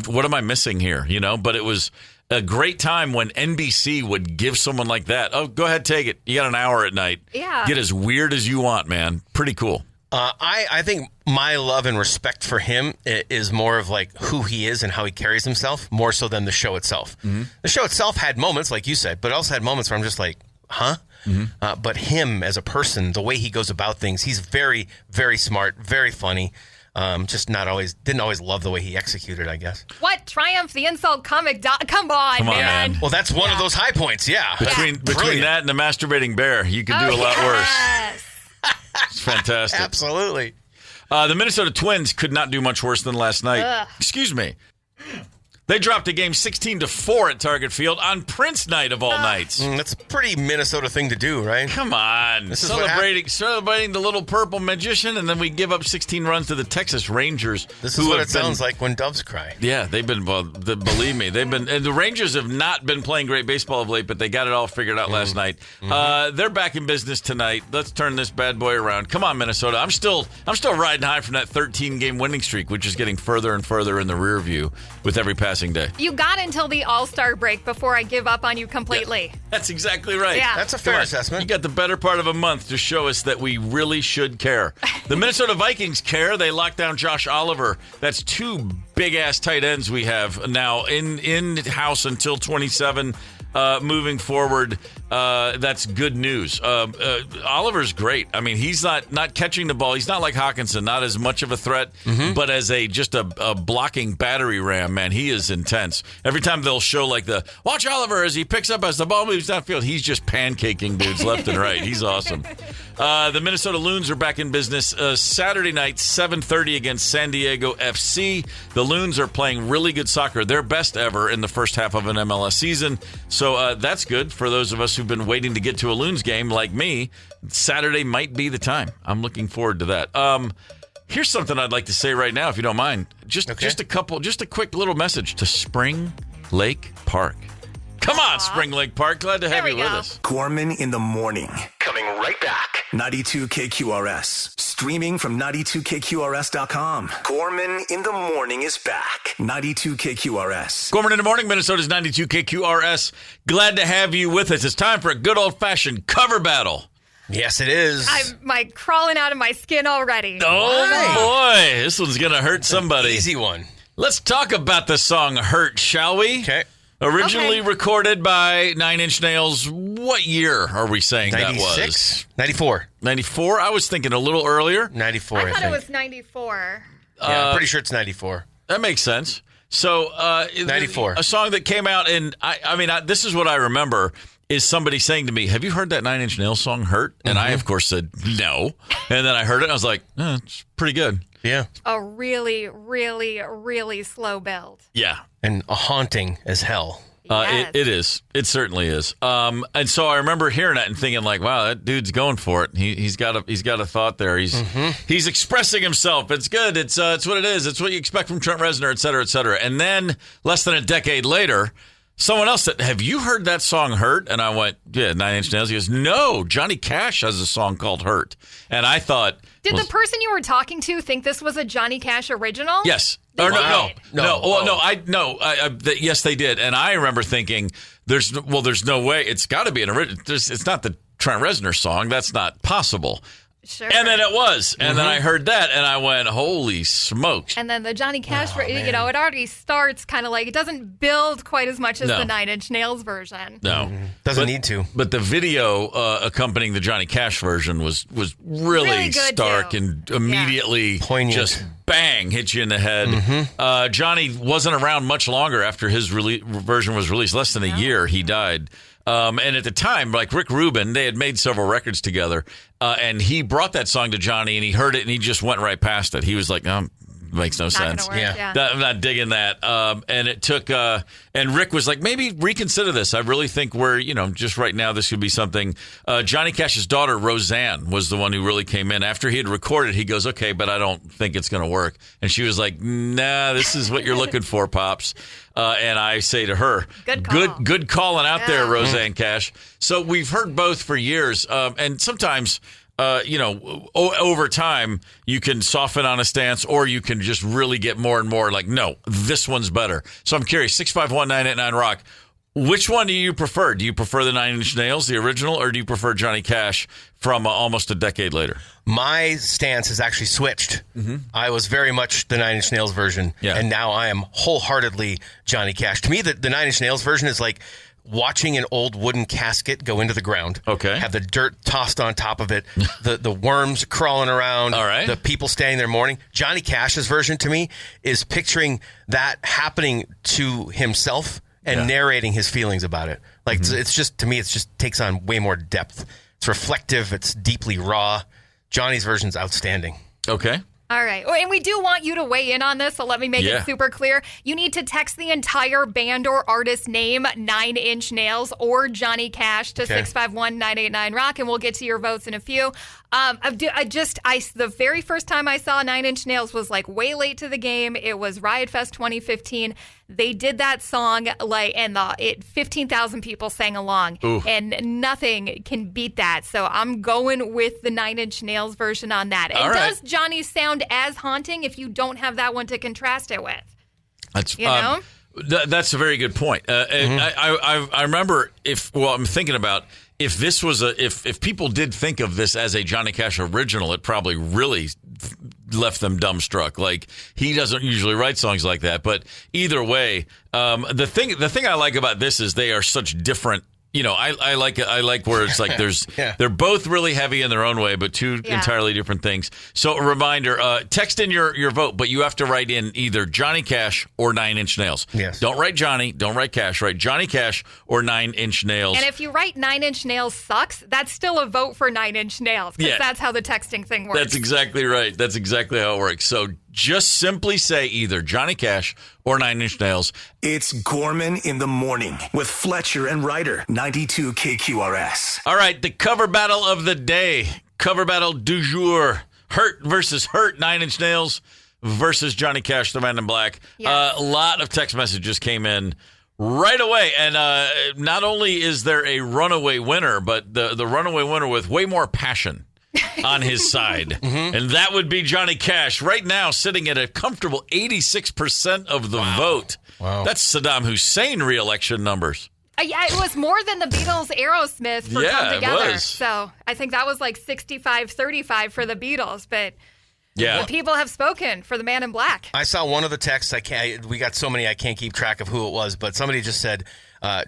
what am I missing here? You know, but it was a great time when NBC would give someone like that, oh, go ahead, take it. You got an hour at night. Yeah. Get as weird as you want, man. Pretty cool. I think my love and respect for him is more of like who he is and how he carries himself, more so than the show itself. Mm-hmm. The show itself had moments, like you said, but it also had moments where I'm just like, huh? Mm-hmm. But him as a person, the way he goes about things, he's very, very smart, very funny. Just didn't always love the way he executed, I guess. What? Triumph the Insult Comic Come on, man. Well, that's one of those high points, yeah. Between that and the masturbating bear, you could do a lot worse. It's fantastic. Absolutely. The Minnesota Twins could not do much worse than last night. Ugh. Excuse me. They dropped a game 16-4 at Target Field on Prince night of all nights. That's a pretty Minnesota thing to do, right? Come on. This is celebrating the little purple magician, and then we give up 16 runs to the Texas Rangers. This is what it sounds like when doves cry. Yeah, they've been, believe me, and the Rangers have not been playing great baseball of late, but they got it all figured out last night. Mm-hmm. They're back in business tonight. Let's turn this bad boy around. Come on, Minnesota. I'm still riding high from that 13-game winning streak, which is getting further and further in the rear view with every passing day. You got until the All-Star break before I give up on you completely. Yeah, that's exactly right. Yeah. That's a fair assessment. You got the better part of a month to show us that we really should care. The Minnesota Vikings care. They locked down Josh Oliver. That's two big-ass tight ends we have now in-house until 27. Moving forward, that's good news. Oliver's great. I mean, he's not catching the ball. He's not like Hawkinson, not as much of a threat, but as just a blocking battering ram, man, he is intense. Every time they'll show like watch Oliver as he picks up as the ball moves downfield, he's just pancaking dudes left and right. He's awesome. The Minnesota Loons are back in business Saturday night, 7:30 against San Diego FC. The Loons are playing really good soccer, their best ever in the first half of an MLS season. So that's good for those of us who've been waiting to get to a Loons game like me. Saturday might be the time. I'm looking forward to that. Here's something I'd like to say right now, if you don't mind. Just a quick little message to Spring Lake Park. Come on, Spring Lake Park. Glad to have you with us. Gorman in the morning. Coming right back. 92 KQRS. Streaming from 92KQRS.com. Gorman in the morning is back. 92 KQRS. Gorman in the morning, Minnesota's 92 KQRS. Glad to have you with us. It's time for a good old-fashioned cover battle. Yes, it is. I'm like crawling out of my skin already. Oh, boy. This one's going to hurt somebody. Easy one. Let's talk about the song Hurt, shall we? Okay. Originally recorded by Nine Inch Nails. What year are we saying 96? that was? 94. 94? I was thinking a little earlier. 94, I I thought think. it was 94. Yeah, I'm pretty sure it's 94. That makes sense. So, 94. A song that came out, and this is what I remember, is somebody saying to me, have you heard that Nine Inch Nails song, Hurt? And I, of course, said no. And then I heard it, and I was like, it's pretty good. Yeah. A really, really, really slow build. Yeah. And a haunting as hell. Yes. It is. It certainly is. And so I remember hearing that and thinking, like, wow, that dude's going for it. He's got a thought there. He's expressing himself. It's good. It's what it is. It's what you expect from Trent Reznor, et cetera, et cetera. And then less than a decade later, someone else said, have you heard that song Hurt? And I went, yeah, Nine Inch Nails. He goes, no, Johnny Cash has a song called Hurt. And I thought, Did the person you were talking to think this was a Johnny Cash original? yes. They Or did. Yes, they did. And I remember thinking, there's no way. It's got to be an original. It's not the Trent Reznor song. That's not possible. Sure. And then it was. And then I heard that, and I went, holy smokes. And then the Johnny Cash, it already starts kind of like, it doesn't build quite as much as No. the Nine Inch Nails version. No. Doesn't need to. But the video accompanying the Johnny Cash version was really Really good, stark too. and immediately Poignant. just bang, hit you in the head. Johnny wasn't around much longer after his version was released. Less than a year, he died. And at the time, like Rick Rubin, they had made several records together, and he brought that song to Johnny, and he heard it, and he just went right past it. He was like, makes no Not sense. gonna work, Yeah. I'm not digging that. And it took, and Rick was like, maybe reconsider this. I really think just right now, this could be something. Johnny Cash's daughter, Roseanne, was the one who really came in. After he had recorded, he goes, okay, but I don't think it's going to work. And she was like, nah, this is what you're looking for, Pops. And I say to her, Good call. good calling out there, Yeah. Roseanne Cash. So we've heard both for years. And sometimes, over time, you can soften on a stance, or you can just really get more and more like, no, this one's better. So I'm curious, 651-989-ROCK, which one do you prefer? Do you prefer the Nine Inch Nails, the original, or do you prefer Johnny Cash from almost a decade later? My stance has actually switched. I was very much the Nine Inch Nails version, Yeah. and now I am wholeheartedly Johnny Cash. To me, the Nine Inch Nails version is like watching an old wooden casket go into the ground. Okay. Have the dirt tossed on top of it, the worms crawling around, All right. the people standing there mourning. Johnny Cash's version to me is picturing that happening to himself and narrating his feelings about it. Like it's just, to me, it just takes on way more depth. It's reflective. It's deeply raw. Johnny's version's outstanding. Okay. All right. Oh, and we do want you to weigh in on this, so let me make Yeah. it super clear. You need to text the entire band or artist name, 9 Inch Nails, or Johnny Cash to 651-989-ROCK, and we'll get to your votes in a few. The very first time I saw 9 Inch Nails was like way late to the game. It was Riot Fest 2015. They did that song, and 15,000 people sang along, and nothing can beat that. So I'm going with the 9 Inch Nails version on that. And All right. does Johnny sound as haunting if you don't have that one to contrast it with? That's You know? That's a very good point. And I remember I'm thinking about if this was if people did think of this as a Johnny Cash original, it probably really left them dumbstruck. Like, he doesn't usually write songs like that. But either way, the thing I like about this is they are such different. I like where it's like there's they're both really heavy in their own way, but two entirely different things. So a reminder, text in your vote, but you have to write in either Johnny Cash or 9 Inch Nails. Yes. Don't write Johnny, don't write Cash, write Johnny Cash or 9 Inch Nails. And if you write 9 Inch Nails sucks, that's still a vote for 9 Inch Nails, because that's how the texting thing works. That's exactly right. That's exactly how it works. So just simply say either Johnny Cash or 9 Inch Nails. It's Gorman in the Morning with Fletcher and Ryder, 92 KQRS. All right, the cover battle of the day. Cover battle du jour. Hurt versus Hurt, 9 Inch Nails versus Johnny Cash, the Man in Black. Yes. A lot of text messages came in right away. And not only is there a runaway winner, but the runaway winner with way more passion on his side. And that would be Johnny Cash, right now sitting at a comfortable 86% of the vote. Wow. That's Saddam Hussein re-election numbers. Yeah, it was more than the Beatles Aerosmith for Come Together. It was. So I think that was like 65-35 for the Beatles, but Yeah. the people have spoken for the Man in Black. I saw one of the texts. We got so many I can't keep track of who it was, but somebody just said,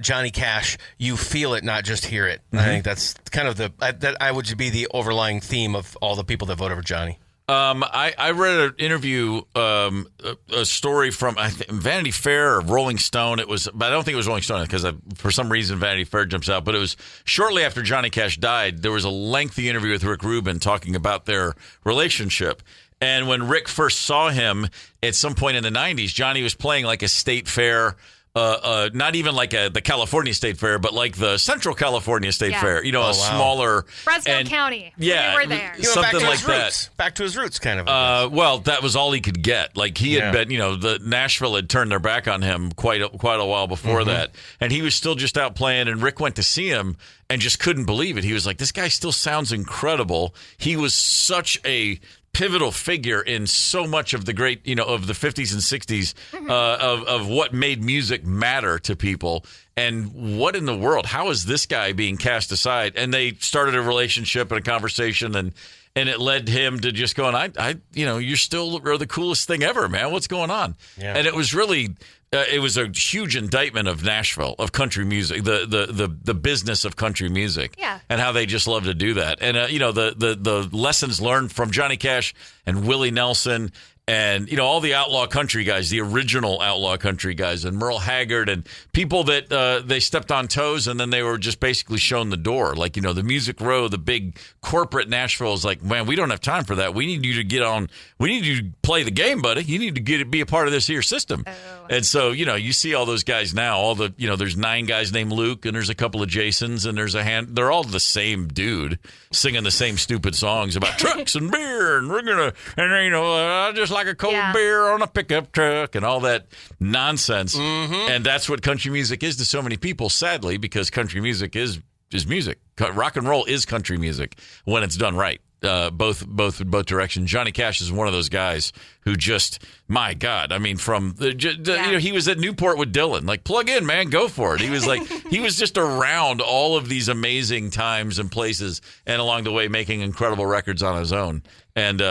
Johnny Cash, you feel it, not just hear it. I think that's kind of that I would be the overlying theme of all the people that voted for Johnny. I read an interview, a story from Vanity Fair or Rolling Stone. It was, but I don't think it was Rolling Stone because for some reason Vanity Fair jumps out. But it was shortly after Johnny Cash died. There was a lengthy interview with Rick Rubin talking about their relationship. And when Rick first saw him at some point in the 90s, Johnny was playing like a state fair. Not even like the California State Fair, but like the Central California State Fair. You know, smaller Fresno County. Yeah, we were there. Something like that. Back to his roots, kind of. Well, that was all he could get. Like he had been, the Nashville had turned their back on him quite a while before that, and he was still just out playing. And Rick went to see him and just couldn't believe it. He was like, "This guy still sounds incredible." He was such a pivotal figure in so much of the great, of the 50s and 60s of what made music matter to people. And what in the world? How is this guy being cast aside? And they started a relationship and a conversation, and it led him to just going, you still are the coolest thing ever, man. What's going on? Yeah. And it was really, it was a huge indictment of Nashville, of country music, the business of country music, and how they just love to do that. And the lessons learned from Johnny Cash and Willie Nelson. And, all the outlaw country guys, the original outlaw country guys, and Merle Haggard, and people that they stepped on toes and then they were just basically shown the door. Like, the Music Row, the big corporate Nashville is like, man, we don't have time for that. We need you to get on. We need you to play the game, buddy. You need to be a part of this here system. Oh. And so, you see all those guys now, there's 9 guys named Luke, and there's a couple of Jasons, and there's they're all the same dude singing the same stupid songs about trucks and beer, and we're going to, I just like a cold beer on a pickup truck and all that nonsense. And that's what country music is to so many people, sadly, because country music is music. Rock and roll is country music when it's done right. Both directions. Johnny Cash is one of those guys who just, my God, I mean, he was at Newport with Dylan. Like, plug in, man, go for it. He was like, he was just around all of these amazing times and places, and along the way making incredible records on his own. And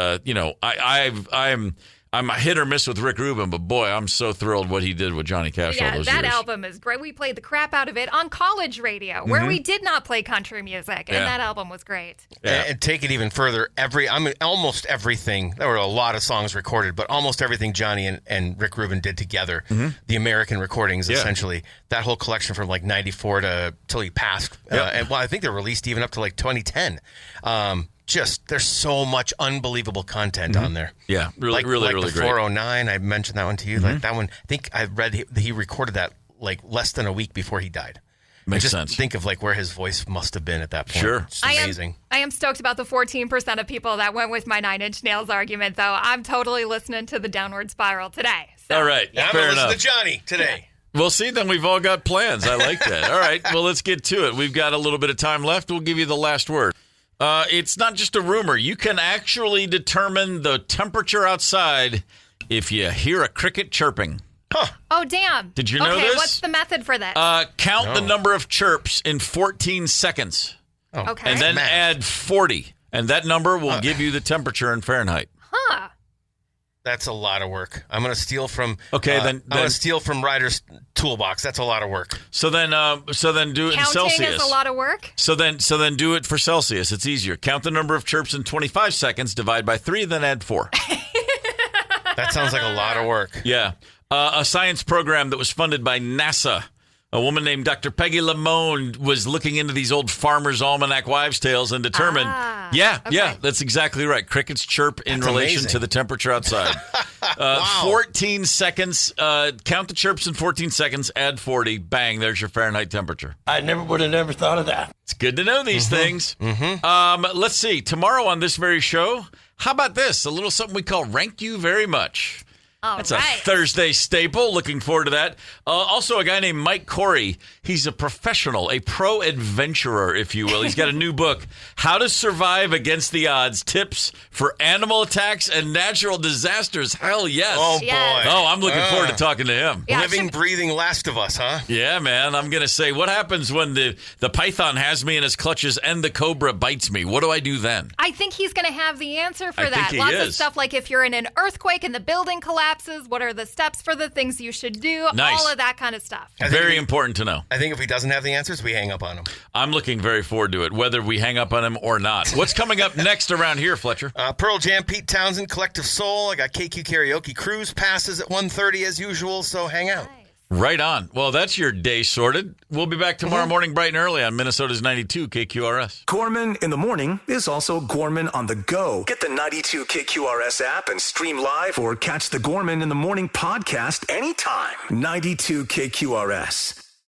I'm a hit or miss with Rick Rubin, but boy, I'm so thrilled what he did with Johnny Cash all those years. That album is great. We played the crap out of it on college radio, where we did not play country music, and that album was great. Yeah. And take it even further, almost everything, there were a lot of songs recorded, but almost everything Johnny and Rick Rubin did together, the American recordings, essentially, that whole collection from like 94 till he passed, and I think they're released even up to like 2010. There's so much unbelievable content on there. Yeah, really great. 409, I mentioned that one to you. Like that one, I think I read he recorded that like less than a week before he died. Makes sense. Think of like where his voice must have been at that point. Sure. It's amazing. I am stoked about the 14% of people that went with my 9 Inch Nails argument, though. I'm totally listening to the Downward Spiral today. So. All right. I'm going to listen to Johnny today. Well, see, then we've all got plans. I like that. All right. Well, let's get to it. We've got a little bit of time left. We'll give you the last word. It's not just a rumor. You can actually determine the temperature outside if you hear a cricket chirping. Huh. Oh, damn. Did you know this? Okay, what's the method for this? Count the number of chirps in 14 seconds. Oh. Okay. And then add 40. And that number will give you the temperature in Fahrenheit. Huh. That's a lot of work. I'm going to steal from. Okay, then I'm going to steal from Ryder's toolbox. That's a lot of work. So then do it in Celsius. Counting is a lot of work. So then do it for Celsius. It's easier. Count the number of chirps in 25 seconds. Divide by 3. Then add 4. That sounds like a lot of work. Yeah, a science program that was funded by NASA. A woman named Dr. Peggy Lamone was looking into these old Farmer's Almanac wives' tales and determined, that's exactly right. Crickets chirp in relation to the temperature outside. 14 seconds. Count the chirps in 14 seconds. Add 40. Bang, there's your Fahrenheit temperature. I would have never thought of that. It's good to know these things. Let's see. Tomorrow on this very show, how about this? A little something we call Rank You Very Much. That's a Thursday staple. Looking forward to that. Also, a guy named Mike Corey. He's a professional, a pro adventurer, if you will. He's got a new book, How to Survive Against the Odds, Tips for Animal Attacks and Natural Disasters. Hell yes. Oh, boy. Yes. Oh, I'm looking forward to talking to him. Yeah, Living, breathing Last of Us, huh? Yeah, man. I'm going to say, what happens when the python has me in his clutches and the cobra bites me? What do I do then? I think he's going to have the answer for I that. think he Lots of is. stuff like if you're in an earthquake and the building collapses, what are the steps for the things you should do? Nice. All of that kind of stuff. Very important to know. I think if he doesn't have the answers, we hang up on him. I'm looking very forward to it, whether we hang up on him or not. What's coming up next around here, Fletcher? Pearl Jam, Pete Townsend, Collective Soul. I got KQ Karaoke Cruise passes at 1:30 as usual, so hang out. Right on. Well, that's your day sorted. We'll be back tomorrow morning bright and early on Minnesota's 92 KQRS. Gorman in the morning is also Gorman on the go. Get the 92 KQRS app and stream live or catch the Gorman in the morning podcast anytime. 92 KQRS.